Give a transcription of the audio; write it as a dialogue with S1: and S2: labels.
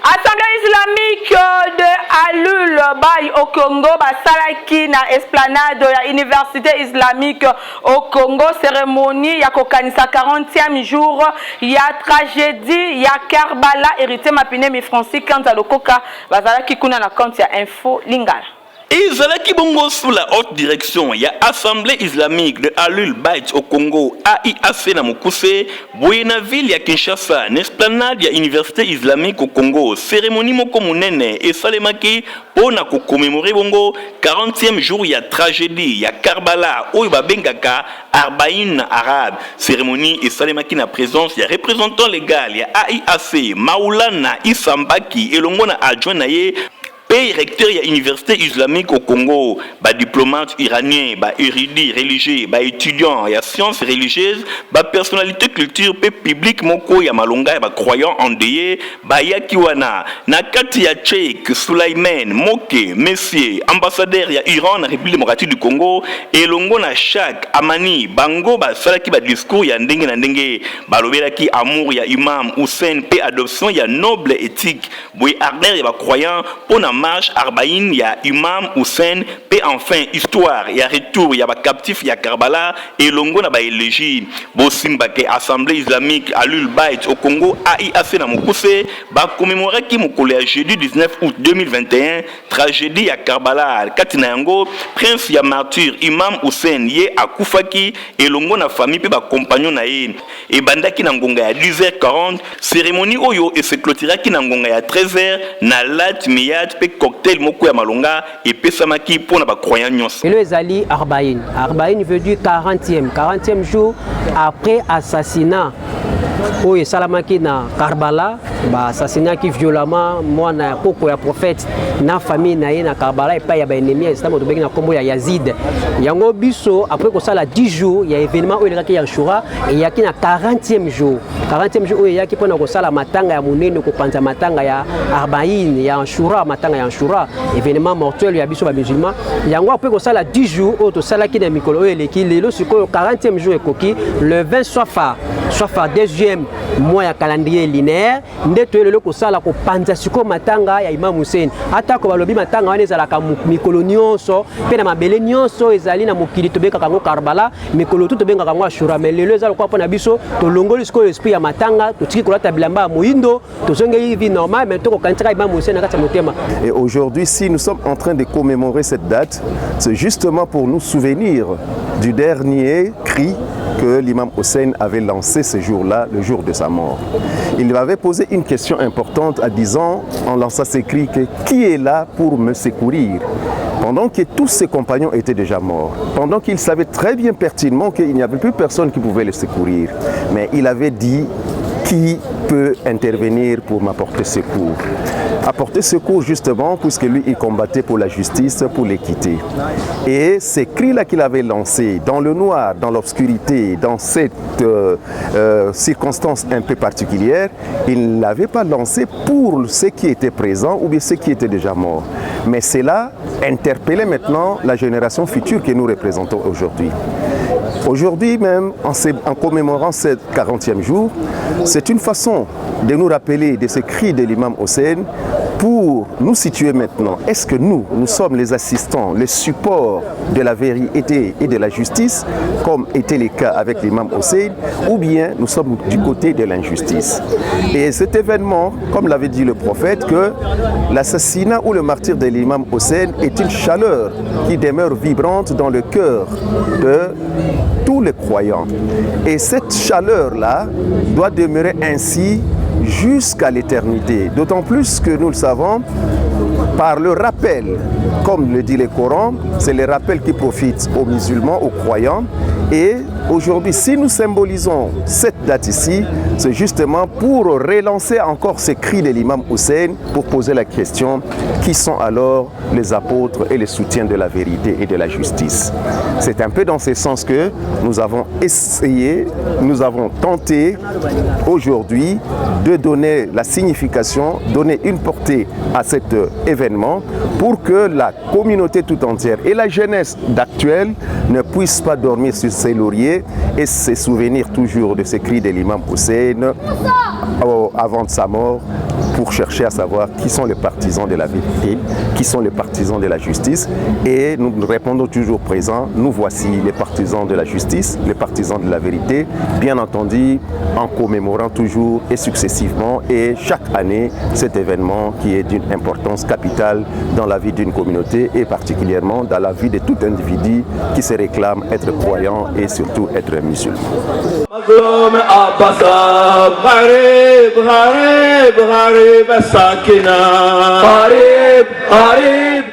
S1: Assemblée islamique de Alul Bay au Congo, basalaki na esplanade ya Université islamique au Congo, cérémonie ya kokanisa 40e jour ya tragédie ya Karbala, hérité mapine mi Francis Kanta Lokoka, basalaki kuna na compte ya Info Lingala.
S2: Ezalaki bongo sous la haute direction ya Assemblée islamique de Alul Bayt au Congo AIAC na Mokuse, boye na ville ya Kinshasa, n'esplanade ya Université islamique au Congo, cérémonie moko munene esalemaki pona ko commémorer bongo 40e jour ya tragédie ya Karbala oyo babengaka Arbaïn arabe. Cérémonie esalemaki na présence ya représentant légal ya AIAC Maulana Isambaki elongo na adjoint na ye recteur de l'Université islamique au Congo, diplomate iranien, érudit religieux, étudiant et sciences religieuses, personnalité culture publique moko ya malonga ya croyant endeuillé, yakiwana nakati ya Cheikh Sulaiman Moke Messier, ambassadeur ya Iran na République démocratique du Congo, et longo na Chak Amani bango salaki discours ya ndenge na ndenge, balobelaki amour ya Imam Hussein pe adoption ya noble éthique, boy ardeur ya croyant pona marche Arbaïn ya Imam Hussein pe enfin histoire ya retour ya captif ya Karbala et longo na élégie bosimba ke Assemblée islamique Alul Bayt au Congo AIAC na Mokuse commémorer ki mokolo ya jeudi 19 août 2021 tragédie ya Karbala katina yango prince ya martyr Imam Hussein ye akufaki et longo na famille pe compagnon na ye et bandaki na ngonga ya 10h40 cérémonie oyo et se clôturaki na ngonga ya 13h na lat miyat pe cocktail moko ya malonga et pesamaki pona ba croyant nyonso.
S3: Le ezali Arbaïn. Arbaïn veut dire 40e jour après assassinat. Oye salamaki na Karbala, assassinat qui violemment mwana koko ya prophète na famille na ye na Karbala et pas ya ba ennemi islam to na kombo ya Yazid. Yango biso après ko sala 10 jours, il y a événement où il y a Ashura et il y a 40e jour. 40e jour où il y a qui pona ko sala matanga ya munene ko panza matanga ya Arbaïn ya Ashura matanga ya Ashura événement mortel ya biso ba musulman. Yango après ko sala 10 jours au to sala ki na mikolo ele ki lelo siko 40e jour ekoki le 20 Safar deuxième mois ya calendrier linéaire ndeto lelo ko sala ko panza siko matanga ya Imam Hussein ata ko balobi matanga wana ezalaka mikolo nyonso pe na mabele nyonso ezali na mokili to beka kango Karbala mikolo to benga kango Ashura mais lelo ezala ko pona biso to longoli siko esprit ya matanga to tiki kolata bilamba ya moyindo to zonge vie normale mais to ko kantika Imam Hussein na kati motema.
S4: Et aujourd'hui, si nous sommes en train de commémorer cette date, c'est justement pour nous souvenir du dernier cri que l'imam Hussein avait lancé ce jour-là, le jour de sa mort. Il avait posé une question importante en disant, en lançant ces cris, que qui est là pour me secourir? Pendant que tous ses compagnons étaient déjà morts, pendant qu'il savait très bien pertinemment qu'il n'y avait plus personne qui pouvait le secourir, mais il avait dit, qui peut intervenir pour m'apporter secours? Apporter secours justement puisque lui il combattait pour la justice, pour l'équité. Et ces cris-là qu'il avait lancés dans le noir, dans l'obscurité, dans cette circonstance un peu particulière, il ne l'avait pas lancé pour ceux qui étaient présents ou bien ceux qui étaient déjà morts. Mais cela interpellait maintenant la génération future que nous représentons aujourd'hui. Aujourd'hui même, en commémorant ce 40e jour, c'est une façon de nous rappeler de ce cri de l'imam Hussein pour nous situer maintenant. Est-ce que nous sommes les assistants, les supports de la vérité et de la justice, comme était le cas avec l'imam Hussein, ou bien nous sommes du côté de l'injustice? Et cet événement, comme l'avait dit le prophète, que l'assassinat ou le martyre de l'imam Hussein est une chaleur qui demeure vibrante dans le cœur de tous les croyants. Et cette chaleur-là doit demeurer ainsi jusqu'à l'éternité. D'autant plus que nous le savons, par le rappel, comme le dit le Coran, c'est le rappel qui profite aux musulmans, aux croyants. Et aujourd'hui, si nous symbolisons cette date ici, c'est justement pour relancer encore ces cris de l'imam Hussein, pour poser la question, qui sont alors les apôtres et les soutiens de la vérité et de la justice? C'est un peu dans ce sens que nous avons essayé, nous avons tenté aujourd'hui de donner la signification, donner une portée à cet événement pour que la communauté tout entière et la jeunesse d'actuelle ne puisse pas dormir sur ses lauriers et se souvenir toujours de ces cris de l'imam Hussein avant de sa mort, pour chercher à savoir qui sont les partisans de la vérité, qui sont les partisans de la justice. Et nous répondons toujours présents, nous voici les partisans de la justice, les partisans de la vérité, bien entendu en commémorant toujours et successivement et chaque année cet événement qui est d'une importance capitale dans la vie d'une communauté et particulièrement dans la vie de tout individu qui se réclame être croyant et surtout être musulman.
S5: غريب غريب الساكنة غريب غريب